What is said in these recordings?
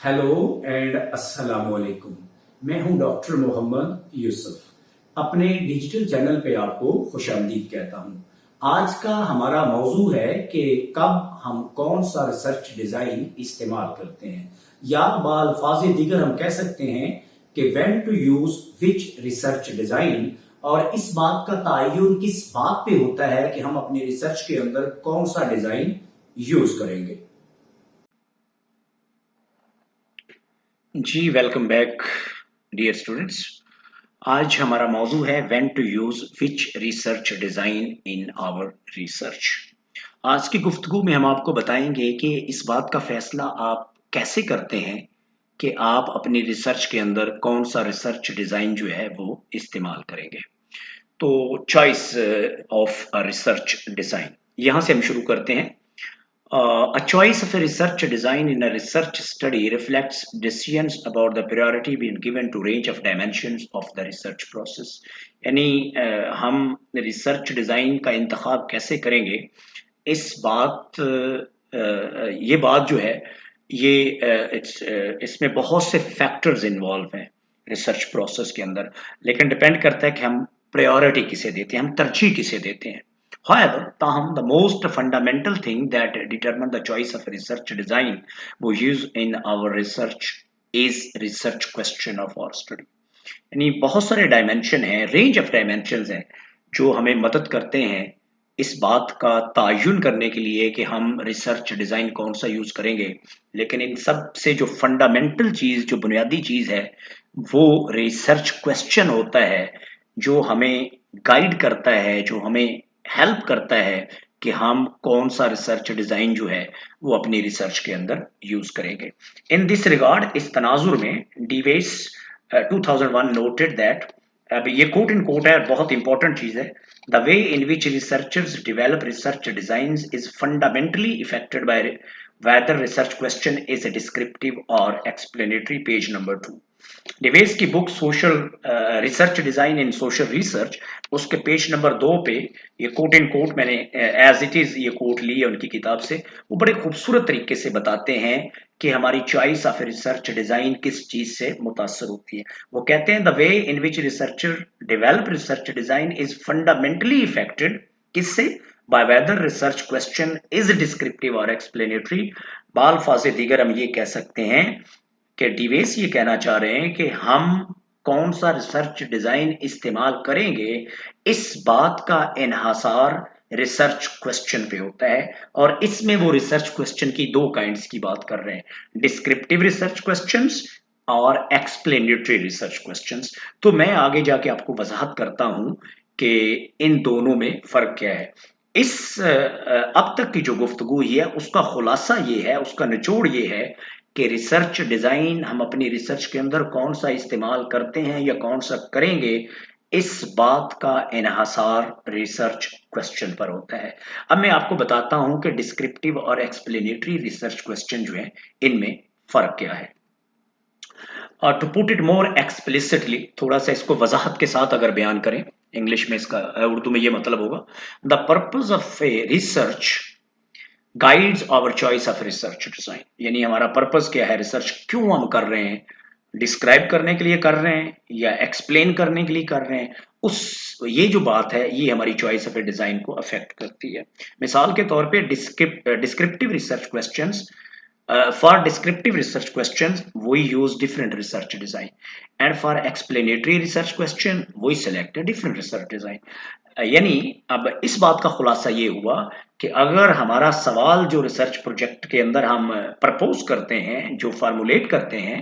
Hello and अस्सलाम वालेकुम। मैं हूं डॉक्टर मोहम्मद यूसुफ। अपने डिजिटल चैनल पे आपको खुशामदीद कहता हूं। आज का हमारा मौजू है कि कब हम कौन सा रिसर्च डिजाइन इस्तेमाल करते हैं, या बाल्फाज दीगर हम कह सकते हैं कि when to use which research design. और इस बात का तयन किस बात पे होता है कि हम अपनी रिसर्च के अंदर कौन सा डिजाइन यूज करेंगे। जी वेलकम बैक डियर स्टूडेंट्स। आज हमारा मौजू है when to use which research design in our research. आज की गुफ्तगू में हम आपको बताएंगे कि इस बात का फैसला आप कैसे करते हैं कि आप अपनी रिसर्च के अंदर कौन सा रिसर्च डिजाइन जो है वो इस्तेमाल करेंगे। तो choice of a research design, यहाँ से हम शुरू करते हैं। A choice of a research design in a research study reflects decisions about the priority being given to range of dimensions of the research process। यानी हम रिसर्च डिज़ाइन का इंतखाब कैसे करेंगे, इस बात ये बात जो है ये इसमें बहुत से फैक्टर्स इन्वॉल्व हैं रिसर्च प्रोसेस के अंदर, लेकिन डिपेंड करता है कि हम प्रायोरिटी किसे देते हैं, हम तरजीह किसे देते हैं। However, taham, the most fundamental thing that determine the choice of research design we use in our research is research question of our study। यानी बहुत सारे डायमेंशन हैं, रेंज ऑफ डायमेंशन हैं जो हमें मदद करते हैं इस बात का तयन करने के लिए कि हम रिसर्च डिज़ाइन कौन सा यूज़ करेंगे। लेकिन इन सब से जो फंडामेंटल चीज़, जो बुनियादी चीज़ है, वो रिसर्च क्वेश्चन होता है जो हमें गाइड करता है, जो हमें हेल्प करता है कि हम कौन सा रिसर्च डिज़ाइन जो है वो अपनी रिसर्च के अंदर यूज़ करेंगे। इन दिस रिगार्ड, इस तनाजुर में डीवेस 2001 noted that, अब ये कोट इन कोट है, बहुत इंपॉर्टेंट चीज है। The way in which researchers develop research designs is fundamentally affected by whether research question is a descriptive or explanatory, page number 2। De Vaus की book social research design in social research, उसके page number 2 पे ये quote in quote मैंने as it is ये quote ली है उनकी किताब से। वो बड़े खूबसूरत तरीके से बताते हैं कि हमारी चॉइस ऑफ रिसर्च डिजाइन किस चीज से मुतासर होती है। वो कहते हैं the way in which researcher develop research design is fundamentally affected, किससे? By whether research question is descriptive और एक्सप्लेनेटरी। बाल्फाज़े दीगर हम ये कह सकते हैं कि डिवेस ये कहना चाह रहे हैं कि हम कौन सा रिसर्च डिजाइन इस्तेमाल करेंगे, इस बात का इन्हासार रिसर्च क्वेश्चन पे होता है। और इसमें वो रिसर्च क्वेश्चन की दो काइंड्स की बात कर रहे हैं, डिस्क्रिप्टिव रिसर्च क्वेश्चंस और एक्सप्लेनेटरी रिसर्च क्वेश्चंस। तो मैं आगे जाके आपको वजाहत करता हूं कि इन दोनों में फर्क क्या है। इस अब तक की जो गुफ्तगू है उसका खुलासा ये है, उसका निचोड़ ये है कि रिसर्च डिजाइन हम अपनी रिसर्च के अंदर कौन सा इस्तेमाल करते हैं या कौन सा करेंगे, इस बात का इन्हासार रिसर्च क्वेश्चन पर होता है। अब मैं आपको बताता हूं कि डिस्क्रिप्टिव और एक्सप्लेनेटरी रिसर्च क्वेश्चन जो है इनमें फर्क क्या है। To put it more explicitly, थोड़ा सा इसको वजाहत के साथ अगर बयान करें, इंग्लिश में इसका उर्दू में ये मतलब होगा, the purpose of a research guides our choice of research design. यानी हमारा पर्पस क्या है, रिसर्च क्यों हम कर रहे हैं, डिस्क्राइब करने के लिए कर रहे हैं या एक्सप्लेन करने के लिए कर रहे हैं, उस ये जो बात है ये हमारी चॉइस ऑफ ए डिजाइन को अफेक्ट करती है। मिसाल के तौर पे descriptive research questions, for descriptive research questions we use different research design, and for explanatory research question we select a different research design। यानी अब इस बात का खुलासा ये हुआ कि अगर हमारा सवाल जो रिसर्च प्रोजेक्ट के अंदर हम प्रपोज करते हैं, जो फार्मुलेट करते हैं,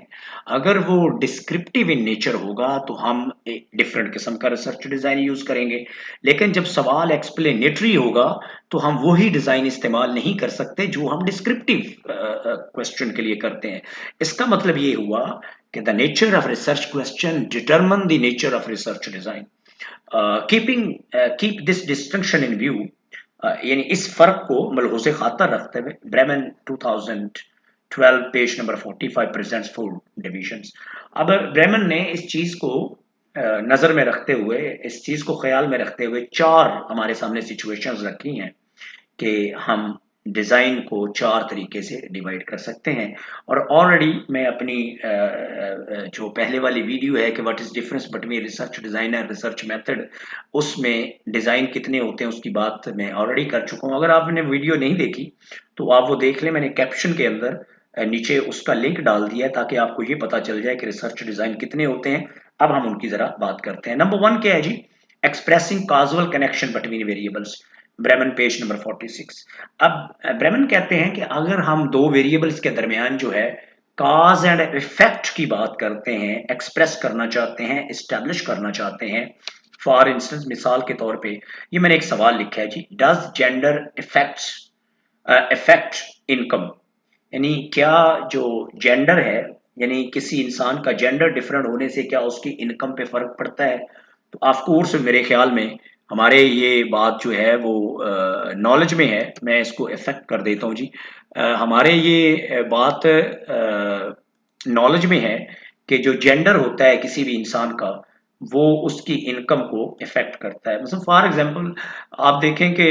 अगर वो डिस्क्रिप्टिव इन नेचर होगा तो हम एक डिफरेंट किस्म का रिसर्च डिजाइन यूज करेंगे। लेकिन जब सवाल एक्सप्लेनेटरी होगा तो हम वही डिजाइन इस्तेमाल नहीं कर सकते जो हम डिस्क्रिप्टिव क्वेश्चन के लिए करते हैं। इसका मतलब ये हुआ कि the nature of research question determine the nature of research design. Keep this distinction in view, यानी इस फर्क को मलहूज़ खातर रखते हुए Bremen 2012 page number 45 presents 4 divisions. अब ब्रेमन ने इस चीज को नजर में रखते हुए, इस चीज को ख्याल में रखते हुए चार हमारे सामने सिचुएशंस रखी हैं कि हम डिज़ाइन को 4 तरीके से डिवाइड कर सकते हैं। और ऑलरेडी मैं अपनी जो पहले वाली वीडियो है कि what is difference between research design and research method, उसमें डिज़ाइन कितने होते हैं उसकी बात मैं ऑलरेडी कर चुका हूँ। अगर आपने वीडियो नहीं देखी तो आप वो देख लें, मैंने कैप्शन के अंदर नीचे उसका लिंक डाल दिया है ताकि आपको ये पता चल जाए कि रिसर्च डिज़ाइन कितने होते हैं। अब हम उनकी ज़रा बात करते हैं। नंबर 1 क्या है जी? Expressing casual connection between variables, Bryman page number 46। अब ब्रेमन कहते हैं कि अगर हम दो वेरिएबल्स के दरमियान जो है काज एंड इफेक्ट की बात करते हैं, एक्सप्रेस करना चाहते हैं, इस्टेब्लिश करना चाहते हैं, फॉर इंस्टेंस मिसाल के तौर पे ये मैंने एक सवाल लिखा है जी, does gender affects affect income, यानी क्या जो जेंडर है, यानी किसी इंसान का जेंडर डिफरेंट होने से क्या उसकी इनकम पे फर्क पड़ता है? तो ऑफ कोर्स मेरे ख्याल में हमारे ये बात जो है वो नॉलेज में है, मैं इसको इफेक्ट कर देता हूँ जी। हमारे ये बात नॉलेज में है कि जो जेंडर होता है किसी भी इंसान का वो उसकी इनकम को इफेक्ट करता है। मतलब फॉर एग्जांपल आप देखें कि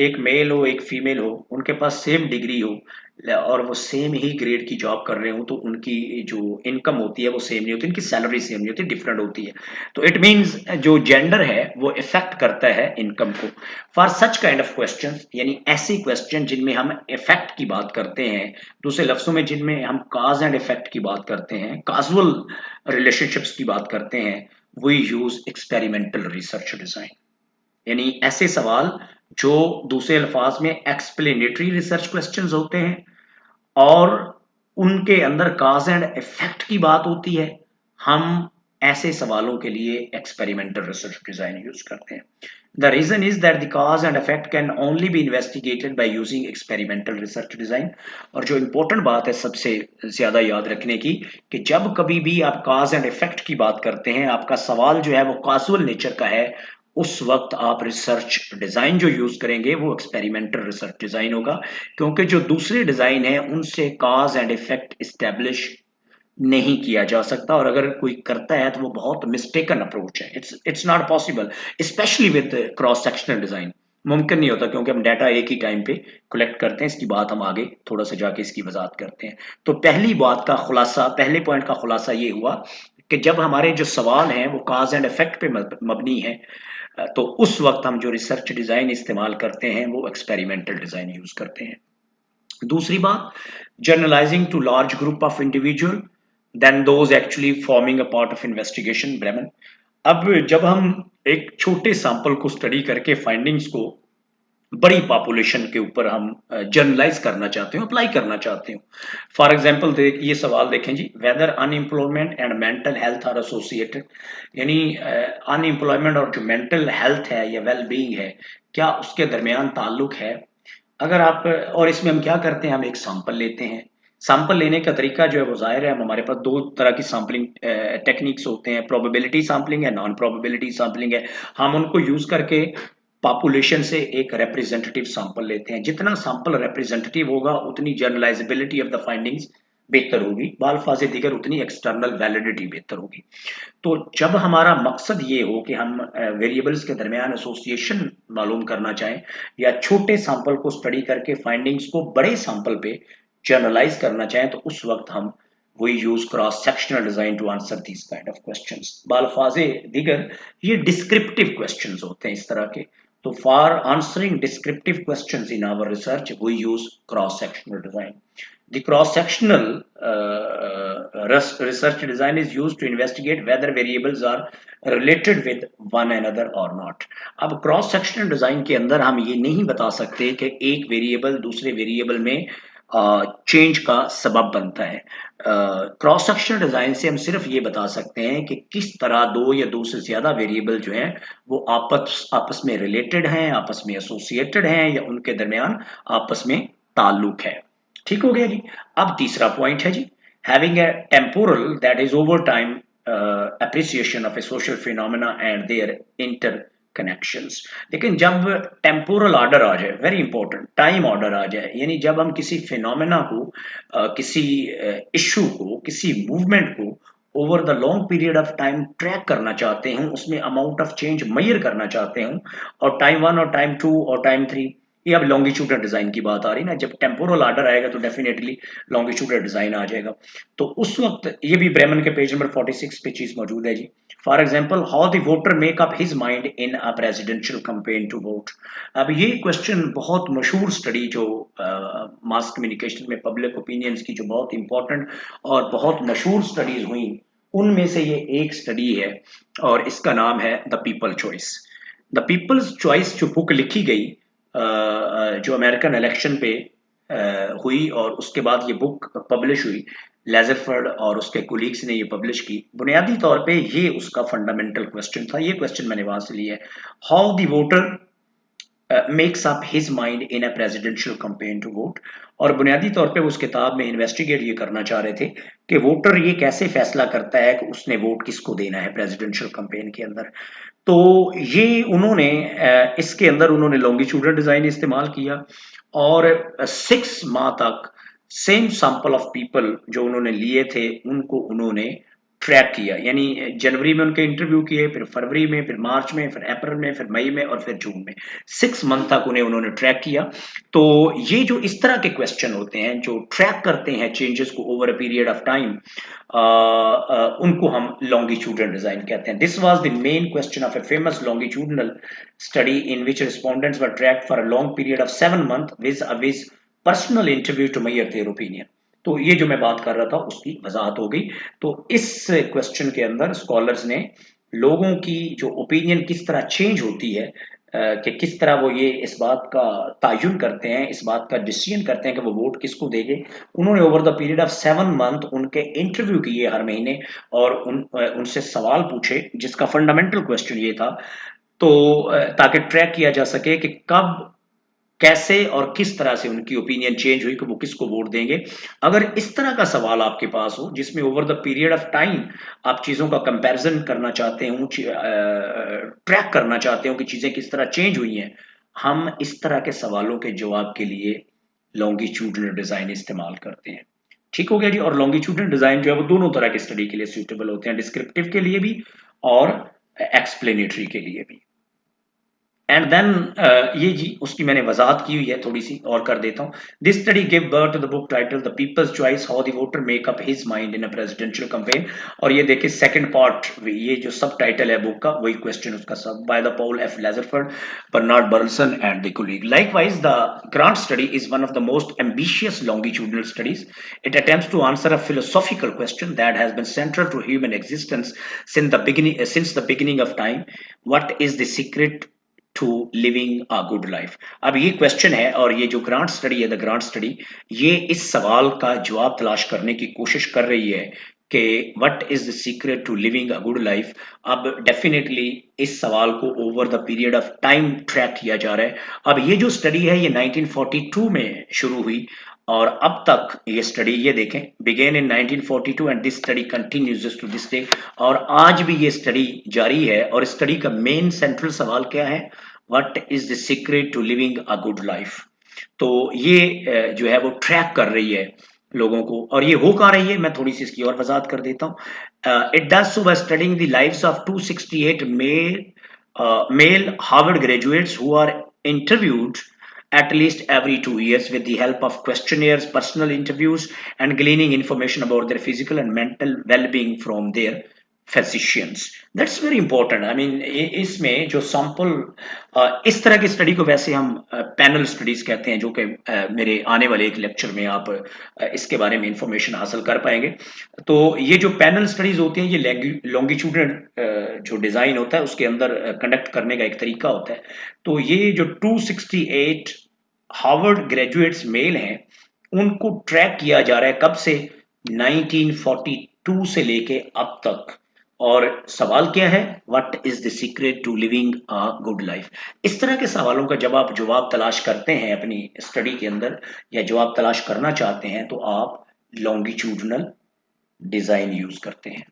एक मेल हो एक फीमेल हो, उनके पास सेम डिग्री हो और वो सेम ही ग्रेड की जॉब कर रहे हो, तो उनकी जो इनकम होती है वो सेम नहीं होती, उनकी सैलरी सेम नहीं होती, डिफरेंट होती है। तो इट मीन्स जो जेंडर है वो इफेक्ट करता है इनकम को। For such kind of question, यानी ऐसे क्वेश्चन जिनमें हम इफेक्ट की बात करते हैं, दूसरे लफ्जों में जिनमें हम काज एंड इफेक्ट की बात करते हैं, काजुअल रिलेशनशिप्स की बात करते हैं, we use experimental research design. यानी ऐसे सवाल जो दूसरे अल्फाज में एक्सप्लेनेटरी रिसर्च क्वेश्चंस होते हैं और उनके अंदर काज एंड इफेक्ट की बात होती है, हम ऐसे सवालों के लिए एक्सपेरिमेंटल रिसर्च डिजाइन यूज करते हैं। The reason is that the cause and effect can only be investigated by using experimental research design. और जो इंपॉर्टेंट बात है सबसे ज्यादा याद रखने की, कि जब कभी भी आप काज एंड इफेक्ट की बात करते हैं, आपका सवाल जो है वो काजुअल नेचर का है, उस वक्त आप रिसर्च डिजाइन जो यूज करेंगे वो एक्सपेरिमेंटल रिसर्च डिजाइन होगा, क्योंकि जो दूसरे डिजाइन है उनसे काज एंड इफेक्ट इस्टेब्लिश नहीं किया जा सकता, और अगर कोई करता है तो वो बहुत मिस्टेकन अप्रोच है। It's not possible, specially with cross sectional design. मुमकिन नहीं होता, क्योंकि हम डाटा एक ही टाइम पे कलेक्ट करते हैं। इसकी बात हम आगे थोड़ा सा जाके इसकी वजाहत करते हैं। तो पहली बात का खुलासा, पहले पॉइंट का खुलासा ये हुआ कि जब हमारे जो सवाल हैं वो काज एंड इफेक्ट पे मबनी है, तो उस वक्त हम जो रिसर्च डिजाइन इस्तेमाल करते हैं वो एक्सपेरिमेंटल डिजाइन यूज करते हैं। दूसरी बात, generalizing to large group of individual then those actually forming a part of investigation, Bryman. अब जब हम एक छोटे सैंपल को स्टडी करके फाइंडिंग्स को बड़ी पॉपुलेशन के ऊपर हम जनरलाइज करना चाहते हो, अप्लाई करना चाहते हो। फॉर एग्जांपल ये सवाल देखें जी, whether unemployment and mental health are associated, यानी अनएम्प्लॉयमेंट और जो मेंटल हेल्थ है या वेल बीइंग है, क्या उसके दरमियान ताल्लुक है? अगर आप, और इसमें हम क्या करते हैं, हम एक सैंपल लेते हैं। सैंपल लेने का तरीका जो है वो जाहिर है, हमारे पास दो तरह की सैम्पलिंग टेक्निक्स होते हैं, प्रोबेबिलिटी सैम्पलिंग है, नॉन प्रोबेबिलिटी सैम्पलिंग है। हम उनको यूज करके पॉपुलेशन से एक रिप्रेजेंटेटिव सैंपल लेते हैं। जितना सैंपल रिप्रेजेंटेटिव होगा उतनी जनरलाइजेबिलिटी ऑफ द फाइंडिंग्स बेहतर होगी, बालफाज़े दीगर उतनी एक्सटर्नल वैलिडिटी बेहतर होगी। तो जब हमारा मकसद ये हो कि हम वेरिएबल्स के दरमियान एसोसिएशन मालूम करना चाहें या छोटे सैंपल को स्टडी करके फाइंडिंग्स को बड़े सैंपल पे जनरलाइज करना चाहें, तो उस वक्त हम we use cross sectional design to answer this kind of questions. बालफाज़े दीगर ये डिस्क्रिप्टिव क्वेश्चंस होते हैं इस तरह के। तो for answering descriptive questions in our research we use cross sectional design. The cross-sectional research design is used to investigate whether variables are related with one another or not. अब cross sectional design के अंदर हम ये नहीं बता सकते कि एक वेरिएबल दूसरे वेरिएबल में चेंज का सबब बनता है। क्रॉस सेक्शनल डिजाइन से हम सिर्फ ये बता सकते हैं कि किस तरह दो या दो से ज्यादा वेरिएबल जो हैं वो आपस में रिलेटेड हैं, आपस में एसोसिएटेड हैं, या उनके दरमियान आपस में ताल्लुक है। ठीक हो गया जी। अब तीसरा पॉइंट है जी, having a temporal that is over time appreciation of a social phenomena and their interconnections. लेकिन जब टेम्पोरल ऑर्डर आ जाए, वेरी इंपॉर्टेंट, टाइम ऑर्डर आ जाए, यानी जब हम किसी फिनोमेना को, किसी इशू को, किसी मूवमेंट को over the long period of time track करना चाहते हूं, उसमें अमाउंट ऑफ चेंज मेजर करना चाहते हूं, और टाइम 1 और टाइम 2 और टाइम 3 ये अब लॉन्गिट्यूडनल डिजाइन की बात आ रही है ना, जब टेम्पोरल आर्डर आएगा तो डेफिनेटली लॉन्गिट्यूडनल डिजाइन आ जाएगा। तो उस वक्त ये भी ब्रेमन के पेज नंबर 46 पे चीज मौजूद है जी। For example, how the voter make up his mind in a presidential campaign to vote. अब ये क्वेश्चन बहुत मशहूर स्टडी जो मास कम्युनिकेशन में पब्लिक ओपिनियंस की जो बहुत इंपॉर्टेंट और बहुत मशहूर स्टडीज हुई, उनमें से ये एक स्टडी है और इसका नाम है the people choice. The people's choice जो बुक लिखी गई जो अमेरिकन इलेक्शन पे हुई और उसके बाद ये बुक पब्लिश हुई, लेजरफर्ड और उसके कोलीग्स ने ये पब्लिश की। बुनियादी तौर पे ये उसका फंडामेंटल क्वेश्चन था, ये क्वेश्चन मैंने वहां से लिया है, how the voter makes up his mind in a presidential campaign to vote. और बुनियादी तौर पे उस किताब में इन्वेस्टिगेट ये करना चाह रहे थे कि वोटर ये कैसे फैसला करता है कि उसने वोट किसको देना है प्रेसिडेंशियल कैंपेन के अंदर। तो ये उन्होंने इसके अंदर उन्होंने लॉन्गिट्यूडनल डिजाइन इस्तेमाल किया और 6 माह तक सेम सैंपल ऑफ पीपल जो उन्होंने लिए थे उनको उन्होंने ट्रैक किया। यानी जनवरी में उनके इंटरव्यू किए, फिर फरवरी में, फिर मार्च में, फिर अप्रैल में, फिर मई में और फिर जून में। 6 मंथ तक उन्होंने ट्रैक किया। तो ये जो इस तरह के क्वेश्चन होते हैं जो ट्रैक करते हैं चेंजेस को over a period of time, उनको हम लॉन्गिट्यूडनल डिजाइन कहते हैं। This was the main question of a famous longitudinal study in which respondents were tracked for a long period of 7 months with a personal interview to measure their opinion। तो ये जो मैं बात कर रहा था उसकी वजाहत हो गई। तो इस क्वेश्चन के अंदर स्कॉलर्स ने लोगों की जो ओपिनियन किस तरह चेंज होती है, कि किस तरह वो ये इस बात का तयन करते हैं, इस बात का डिसीजन करते हैं कि वो वोट किसको देंगे। उन्होंने over the period of 7 month उनके इंटरव्यू किए हर महीने और उनसे सवाल पूछे, जिसका फंडामेंटल क्वेश्चन ये था। तो ताकि ट्रैक किया जा सके कि कब, कैसे और किस तरह से उनकी ओपिनियन चेंज हुई कि वो किसको वोट देंगे। अगर इस तरह का सवाल आपके पास हो जिसमें over the period of time आप चीजों का कंपैरिजन करना चाहते हो, ट्रैक करना चाहते हो कि चीजें किस तरह चेंज हुई हैं, हम इस तरह के सवालों के जवाब के लिए लॉन्गिट्यूडनल डिजाइन इस्तेमाल करते हैं। ठीक हो गया जी। और लॉन्गिट्यूडनल डिजाइन जो है वो दोनों तरह की स्टडी के लिए सूटेबल होते हैं, डिस्क्रिप्टिव के लिए भी और एक्सप्लेनेटरी के लिए भी। एंड देन ये जी उसकी मैंने वजाहत की हुई है, थोड़ी सी और कर देता हूँ। This study give birth to the book title the people's choice, how the voter make up his mind in a presidential campaign. और ये देखिए सेकंड पार्ट, ये जो सब टाइटल है बुक का वही क्वेश्चन उसका सब, by the Paul F Lazarsfeld, Bernard Berelson and the colleague. Likewise, the grant study is one of the most ambitious longitudinal studies. It attempts to answer a philosophical question that has been central to human existence since the beginning of time. What is the secret to living a good life. अब ये question है और ये जो Grant study है, the Grant study, ये इस सवाल का जवाब तलाश करने की कोशिश कर रही है कि what is the secret to living a good life. अब डेफिनेटली इस सवाल को over the period of time track किया जा रहा है। अब ये जो स्टडी है ये 1942 में शुरू हुई और अब तक ये स्टडी, ये देखें, began in 1942 and this study continues to this day. और आज भी ये स्टडी जारी है और स्टडी का मेन सेंट्रल सवाल क्या है, what is the secret to living a good life. तो ये जो है वो ट्रैक कर रही है लोगों को। और ये हो कहाँ रही है, मैं थोड़ी सी इसकी और वजाहत कर देता हूँ। It does so by studying the lives of 268 male Harvard graduates who are interviewed at least every 2 years with the help of questionnaires, personal interviews, and gleaning information about their physical and mental well-being from their physicians. That's very important. I mean, इसमें जो sample, इस तरह की study को वैसे हम panel studies कहते हैं, जो कि मेरे आने वाले एक लेक्चर में आप इसके बारे में इंफॉर्मेशन हासिल कर पाएंगे। तो ये जो पैनल स्टडीज होती हैं ये लॉन्गिट्यूडनल जो डिजाइन होता है उसके अंदर कंडक्ट करने का एक तरीका होता है। तो ये जो 268 हार्वर्ड ग्रेजुएट्स मेल हैं उनको ट्रैक किया जा रहा है, कब से, 1942 से लेके अब तक। और सवाल क्या है, what is the secret to living a good life. इस तरह के सवालों का जब आप जवाब तलाश करते हैं अपनी स्टडी के अंदर या जवाब तलाश करना चाहते हैं तो आप लॉन्गिट्यूडनल डिजाइन यूज करते हैं।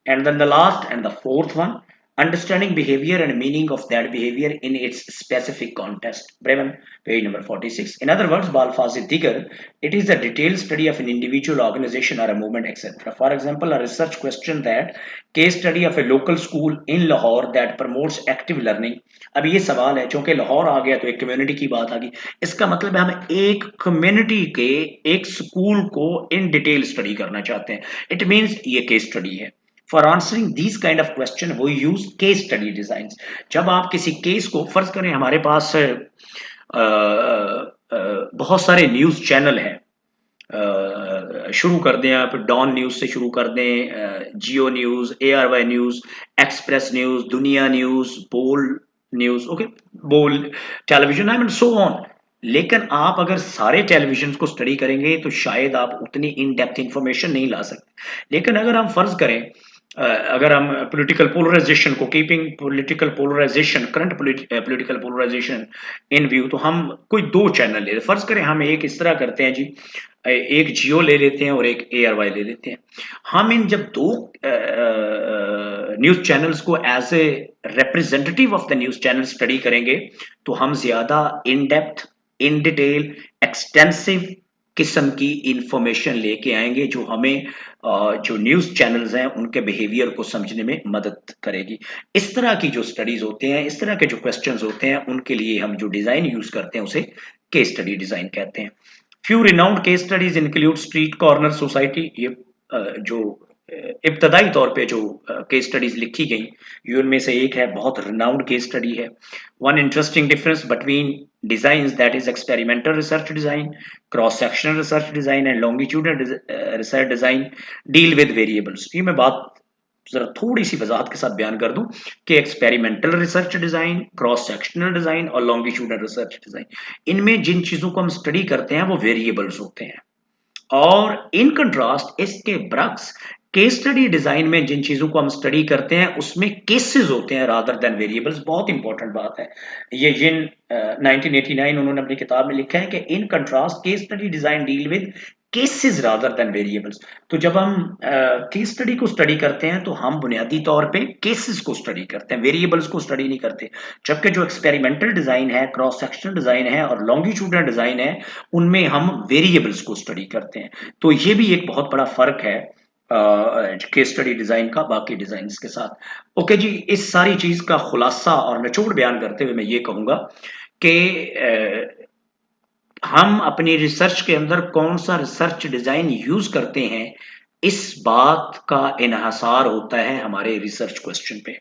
And then the last and the fourth one, understanding behavior and meaning of that behavior in its specific context. Bremen, page number 46. In other words, balfaz digar, it is a detailed study of an individual, organization or a movement, etc. For example, a research question that case study of a local school in Lahore that promotes active learning. अब ये सवाल है, चूंकि लाहौर आ गया तो एक community की बात आ गई, इसका मतलब है हम एक कम्युनिटी के एक स्कूल को इन डिटेल स्टडी करना चाहते हैं. इट मीन्स ये केस स्टडी है. For answering this kind of question वो यूज केस स्टडी डिजाइन. जब आप किसी केस को, फर्ज करें हमारे पास बहुत सारे न्यूज चैनल हैं, शुरू कर दें आप डॉन न्यूज से शुरू कर दें, Geo news, ARY news, express news, Dunya news, Bol news, okay, Bol television, I mean so on. लेकिन आप अगर सारे टेलीविजन को स्टडी करेंगे तो शायद आप उतनी इन डेप्थ इंफॉर्मेशन नहीं ला सकते. लेकिन अगर हम फर्ज करें, अगर हम पॉलिटिकल पोलराइजेशन को, keeping political polarization, current political polarization in view, तो हम कोई दो चैनल ले, फर्ज करें हम एक इस तरह करते हैं जी, एक जियो ले लेते हैं और एक ARY ले लेते हैं. हम इन जब दो न्यूज चैनल्स को as a representative of the news channel study करेंगे तो हम ज्यादा in depth, in detail, extensive किस्म की इंफॉर्मेशन लेके आएंगे जो हमें जो न्यूज चैनल्स हैं उनके बिहेवियर को समझने में मदद करेगी. इस तरह की जो स्टडीज होते हैं, इस तरह के जो क्वेश्चंस होते हैं, उनके लिए हम जो डिजाइन यूज करते हैं उसे केस स्टडी डिजाइन कहते हैं. Few renowned case studies include street corner society. ये जो इब्तदाई तौर पे जो केस स्टडीज लिखी गई उनमें से एक है, बहुत रिनाउंड केस स्टडी है. One interesting difference between designs, that is experimental research design, cross sectional research design and longitudinal research design deal with variables. ये मैं बात जरा थोड़ी सी वजाहत के साथ बयान कर दूं कि experimental research design, cross sectional design और लॉन्गिट्यूडनल रिसर्च डिजाइन, इनमें जिन चीजों को हम स्टडी करते हैं वो वेरिएबल्स होते हैं. और इन कंट्रास्ट इसके बरक्स केस स्टडी डिजाइन में जिन चीजों को हम स्टडी करते हैं उसमें केसेस होते हैं रादर देन वेरिएबल्स. बहुत इंपॉर्टेंट बात है ये. जिन 1989 उन्होंने अपनी किताब में लिखा है कि in contrast case study design deal with cases rather than variables. तो जब हम केस स्टडी को स्टडी करते हैं तो हम बुनियादी तौर पे केसेस को स्टडी करते हैं, वेरिएबल्स को स्टडी नहीं करते. जबकि जो एक्सपेरिमेंटल डिजाइन है, क्रॉस सेक्शनल डिजाइन है और लॉन्गिट्यूडनल डिजाइन है, उनमें हम वेरिएबल्स को स्टडी करते हैं. तो ये भी एक बहुत बड़ा फर्क है केस स्टडी डिजाइन का बाकी डिजाइन के साथ. ओके जी, इस सारी चीज का खुलासा और निचोड़ बयान करते हुए मैं ये कहूंगा कि हम अपनी रिसर्च के अंदर कौन सा रिसर्च डिजाइन यूज करते हैं, इस बात का इन्हसार होता है हमारे रिसर्च क्वेश्चन पे.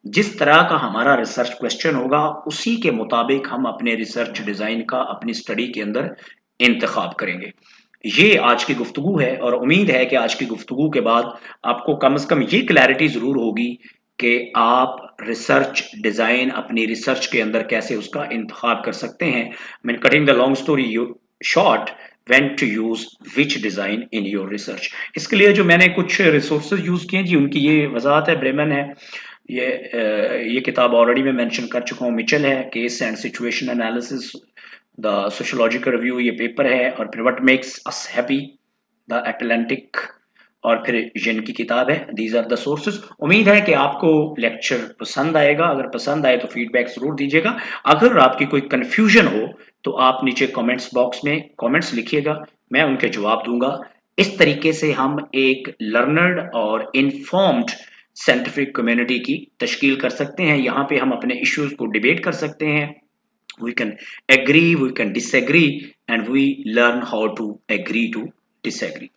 जिस तरह का हमारा रिसर्च क्वेश्चन होगा उसी के मुताबिक हम अपने रिसर्च डिजाइन का अपनी स्टडी के अंदर इंतखाब करेंगे. ये आज की गुफ्तगू है और उम्मीद है कि आज की गुफ्तगू के बाद आपको कम से कम ये क्लैरिटी जरूर होगी कि आप रिसर्च डिजाइन अपनी रिसर्च के अंदर कैसे उसका इंतखाब कर सकते हैं. Mean cutting the long story short, when to use which design in your research. इसके लिए जो मैंने कुछ रिसोर्सेज यूज किए जी उनकी ये वजाहत है. ब्रेमन है, ये किताब ऑलरेडी मैं मेंशन कर चुका हूँ. मिचेल है, case and situation analysis, the sociological review ये पेपर है. और फिर what makes us happy, the Atlantic, और फिर जिन की किताब है. These are the sources. उम्मीद है कि आपको लेक्चर पसंद आएगा. अगर पसंद आए तो फीडबैक जरूर दीजिएगा. अगर आपकी कोई कंफ्यूजन हो तो आप नीचे कमेंट्स बॉक्स में कमेंट्स लिखिएगा, मैं उनके जवाब दूंगा. इस तरीके से हम एक लर्नर्ड और इन्फॉर्म्ड साइंटिफिक कम्युनिटी की तश्कील कर सकते हैं. यहाँ पे हम अपने इश्यूज को डिबेट कर सकते हैं. We can agree, we can disagree, and we learn how to agree to disagree.